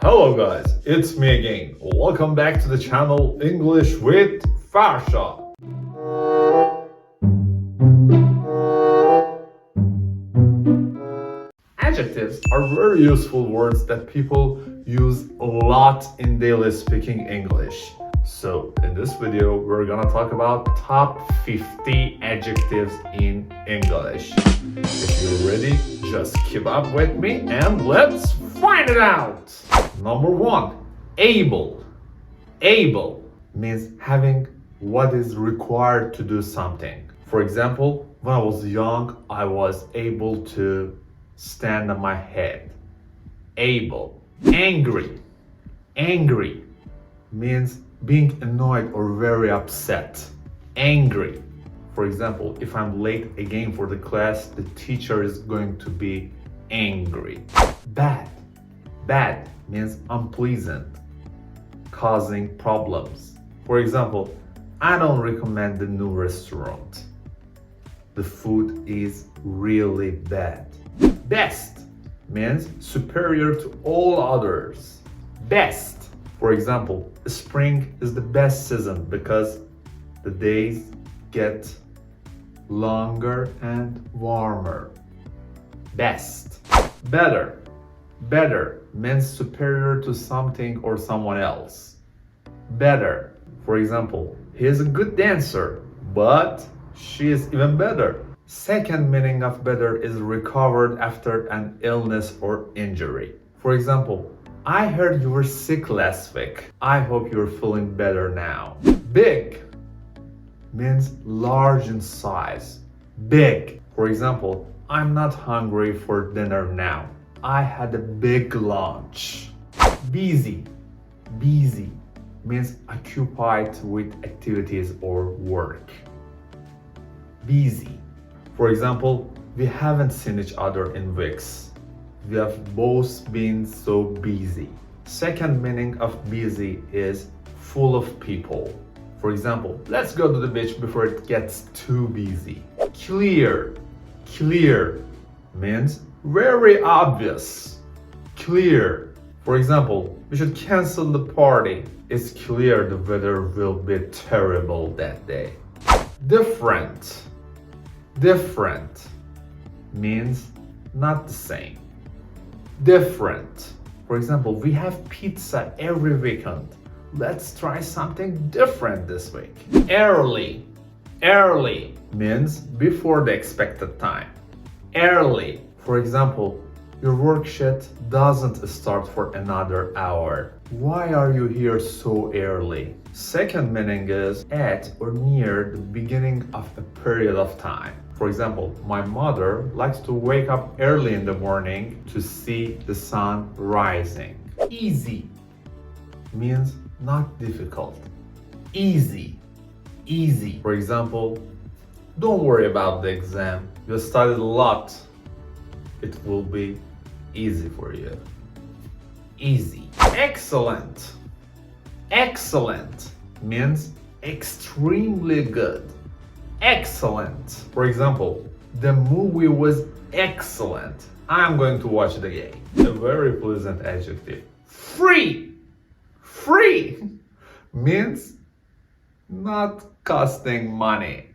Hello guys, it's me again. Welcome back to the channel English with Farsha. Adjectives are very useful words that people use a lot in daily speaking English. So in this video, we're gonna talk about top 50 adjectives in English. If you're ready, just keep up with me and let's find it out! Number 1, able. Able means having what is required to do something. For example, when I was young, I was able to stand on my head. Able. Angry. Angry means being annoyed or very upset. Angry. For example, if I'm late again for the class, the teacher is going to be angry. Bad. Bad means unpleasant, causing problems. For example, I don't recommend the new restaurant. The food is really bad. Best means superior to all others. Best. For example, spring is the best season because the days get longer and warmer. Best. Better. Better means superior to something or someone else. Better. For example, he is a good dancer, but she is even better. Second meaning of better is recovered after an illness or injury. For example, I heard you were sick last week. I hope you're feeling better now. Big means large in size. Big. For example, I'm not hungry for dinner now. I had a big lunch. Busy. Busy means occupied with activities or work. Busy. For example, we haven't seen each other in weeks. We have both been so busy. Second meaning of busy is full of people. For example, let's go to the beach before it gets too busy. Clear. Clear means very obvious. Clear. For example, we should cancel the party. It's clear the weather will be terrible that day. Different. Different means not the same. Different. For example, we have pizza every weekend. Let's try something different this week. Early. Early means before the expected time. Early. For example, your worksheet doesn't start for another hour. Why are you here so early? Second meaning is at or near the beginning of a period of time. For example, my mother likes to wake up early in the morning to see the sun rising. Easy means not difficult. Easy. Easy. For example, don't worry about the exam. You studied a lot. It will be easy for you. Easy. Excellent. Excellent means extremely good. Excellent. For example, the movie was excellent. I'm going to watch it again. A very pleasant adjective. Free. Free means not costing money.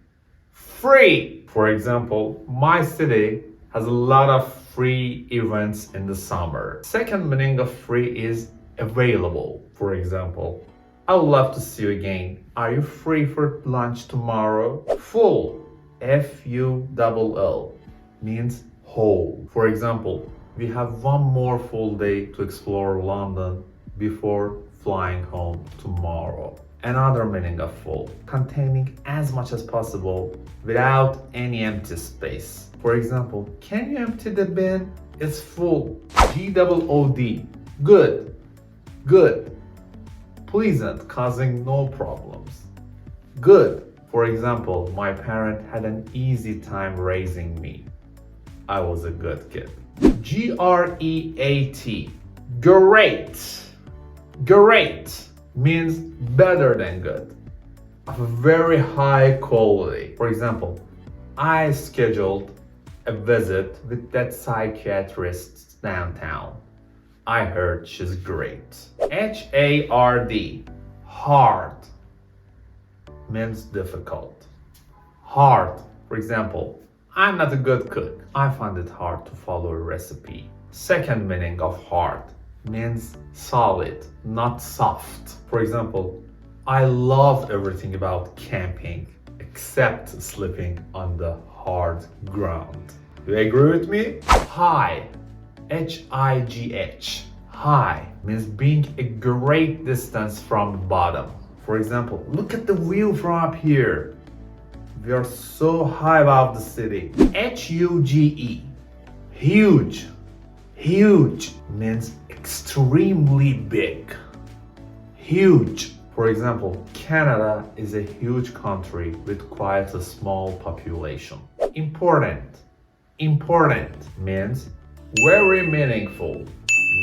Free. For example, my city has a lot of free events in the summer. Second meaning of free is available. For example, I would love to see you again. Are you free for lunch tomorrow? Full. Full means whole. For example, we have one more full day to explore London before flying home tomorrow. Another meaning of full, containing as much as possible without any empty space. For example, can you empty the bin? It's full. Good. Good. Good. Pleasant, causing no problems. Good. For example, my parent had an easy time raising me. I was a good kid. Great. Great. Great means better than good, of a very high quality. For example, I scheduled a visit with that psychiatrist downtown. I heard she's great. H-A-R-D, hard, means difficult. Hard, for example, I'm not a good cook. I find it hard to follow a recipe. Second meaning of hard means solid, not soft. For example, I love everything about camping except sleeping on the hard ground. Do you agree with me? High, H-I-G-H, high means being a great distance from the bottom. For example, look at the view from up here. We are so high above the city. H-U-G-E, huge. Huge means extremely big. Huge. For example, Canada is a huge country with quite a small population. Important. Important means very meaningful,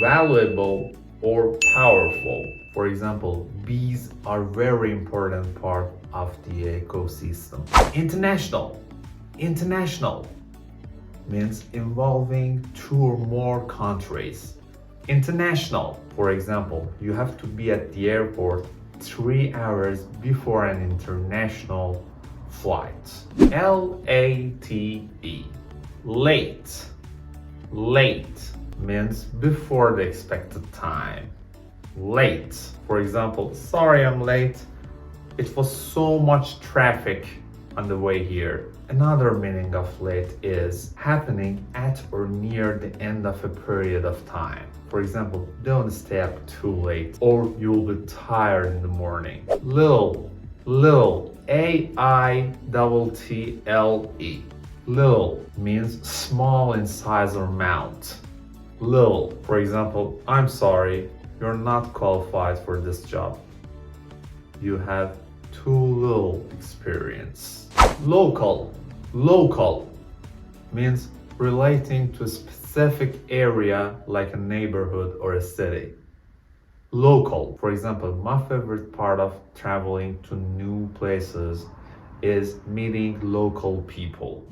valuable, or powerful. For example, bees are very important part of the ecosystem. International. International means involving 2 or more countries. International, for example, you have to be at the airport 3 hours before an international flight. L-A-T-E, late. Late means before the expected time. Late, for example, sorry I'm late. It was so much traffic on the way here. Another meaning of late is happening at or near the end of a period of time. For example, don't stay up too late or you'll be tired in the morning. Little, A-I-T-T-L-E. Little means small in size or amount. Little, for example, I'm sorry, you're not qualified for this job. You have too little experience. Local means relating to a specific area like a neighborhood or a city. Local, for example, my favorite part of traveling to new places is meeting local people.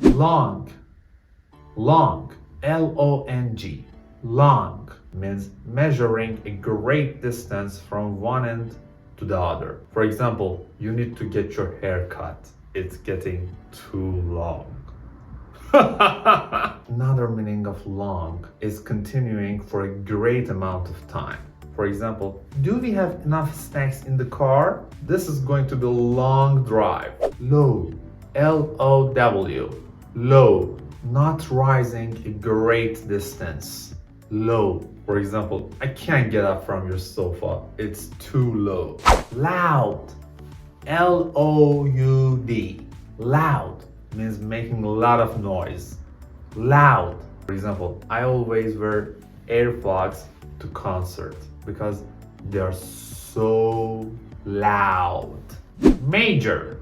Long, L-O-N-G, long means measuring a great distance from one end to the other. For example, you need to get your hair cut. It's getting too long. Another meaning of long is continuing for a great amount of time. For example, do we have enough snacks in the car? This is going to be a long drive. Low, L-O-W, low, not rising a great distance. Low, for example, I can't get up from your sofa. It's too low. Loud, L-O-U-D, loud means making a lot of noise. Loud, for example, I always wear earplugs to concert because they are so loud. Major,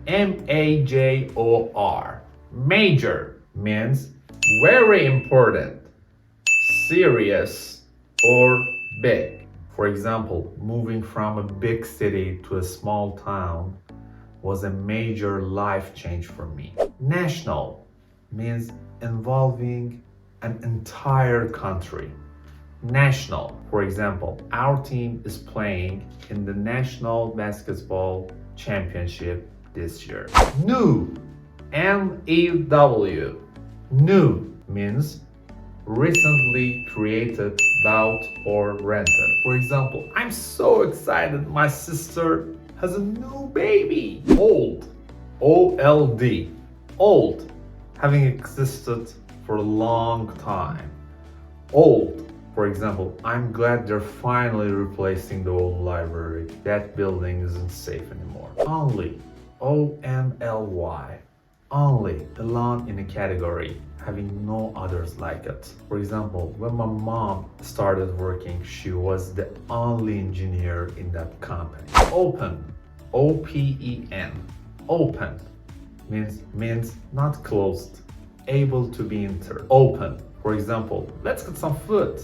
M-A-J-O-R, major means very important, serious, or big. For example, moving from a big city to a small town was a major life change for me. National means involving an entire country. National, for example, our team is playing in the National Basketball Championship this year. New, N-E-W, new means recently created, bought, or rented. For example, I'm so excited my sister has a new baby. Old, O-L-D, old, having existed for a long time. Old, for example, I'm glad they're finally replacing the old library. That building isn't safe anymore. Only, O-N-L-Y, only, alone in a category, having no others like it. For example, when my mom started working, she was the only engineer in that company. Open, O-P-E-N, open means not closed, able to be entered. Open, for example, let's get some food.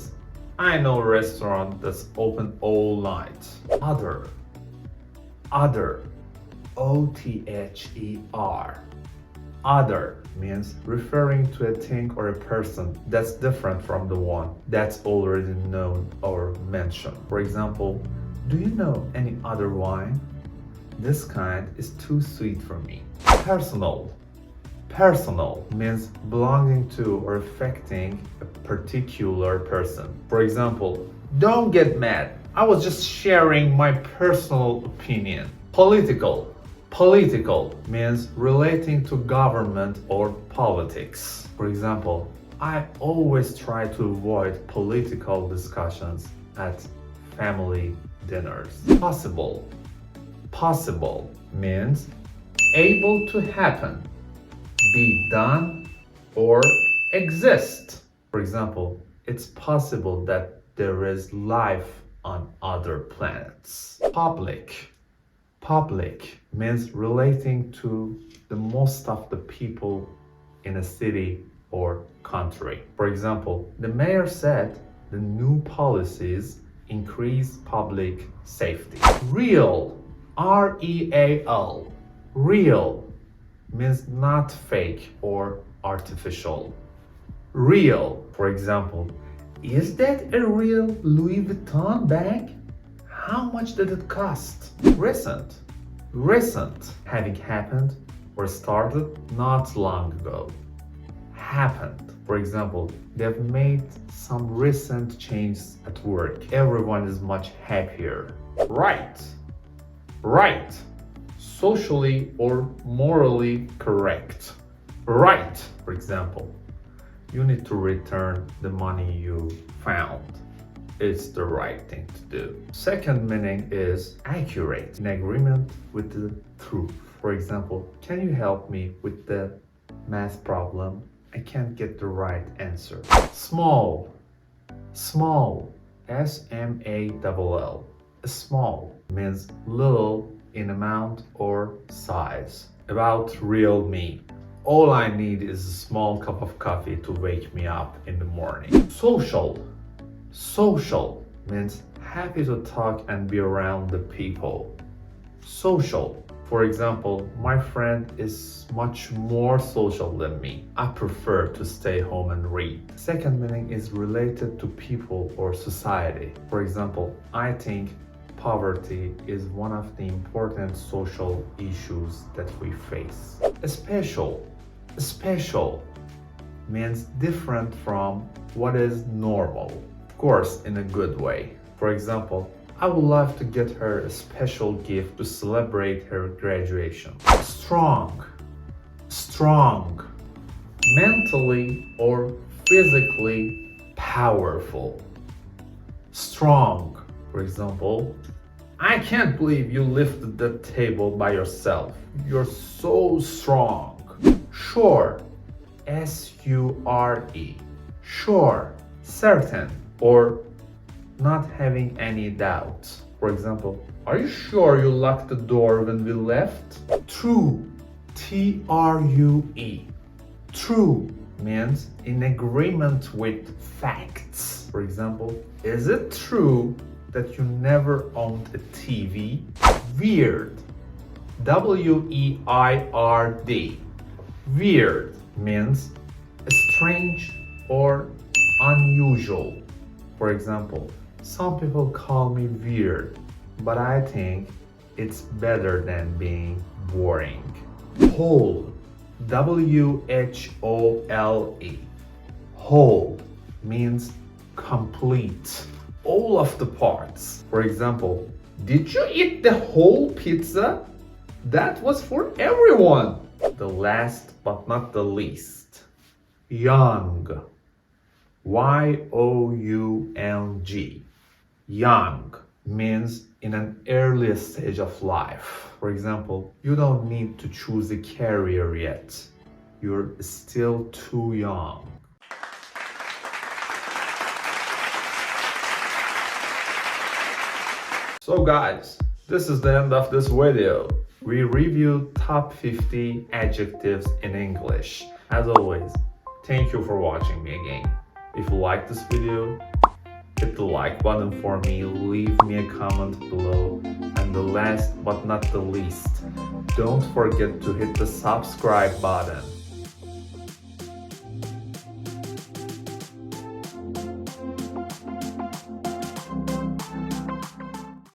I know a restaurant that's open all night. Other, O-T-H-E-R, Other means referring to a thing or a person that's different from the one that's already known or mentioned. For example, do you know any other wine? This kind is too sweet for me. Personal. Personal means belonging to or affecting a particular person. For example, don't get mad. I was just sharing my personal opinion. Political. Political means relating to government or politics. For example, I always try to avoid political discussions at family dinners. Possible. Possible means able to happen, be done, or exist. For example, it's possible that there is life on other planets. Public. Public means relating to the most of the people in a city or country. For example, the mayor said the new policies increase public safety. Real. R-E-A-L. Real means not fake or artificial. Real. For example, is that a real Louis Vuitton bag? How much did it cost? Recent. Recent. Having happened or started not long ago. Happened. For example, they've made some recent changes at work. Everyone is much happier. Right. Right. Socially or morally correct. Right. For example, you need to return the money you found. It's the right thing to do. Second meaning is accurate, in agreement with the truth. For example, can you help me with the math problem? I can't get the right answer. Small. Small. S-M-A-L-L. Small means little in amount or size. About real me. All I need is a small cup of coffee to wake me up in the morning. Social. Social means happy to talk and be around the people. Social. For example, my friend is much more social than me. I prefer to stay home and read. Second meaning is related to people or society. For example, I think poverty is one of the important social issues that we face. Special. Special means different from what is normal. Of course, in a good way. For example, I would love to get her a special gift to celebrate her graduation. Strong. Strong. Mentally or physically powerful. Strong. For example, I can't believe you lifted the table by yourself. You're so strong. Sure. S-U-R-E. Sure. Certain. Or not having any doubt. For example, are you sure you locked the door when we left? True. T-R-U-E. True means in agreement with facts. For example, is it true that you never owned a TV? Weird. W-E-I-R-D. Weird means strange or unusual. For example, some people call me weird, but I think it's better than being boring. Whole. W-H-O-L-E. Whole means complete. All of the parts. For example, did you eat the whole pizza? That was for everyone. The last but not the least. Young. Y-O-U-N-G. Young means in an early stage of life. For example, you don't need to choose a career yet. You're still too young. So guys, this is the end of this video. We reviewed top 50 adjectives in English. As always, thank you for watching me again. If you like this video, hit the like button for me, leave me a comment below, and the last but not the least, don't forget to hit the subscribe button.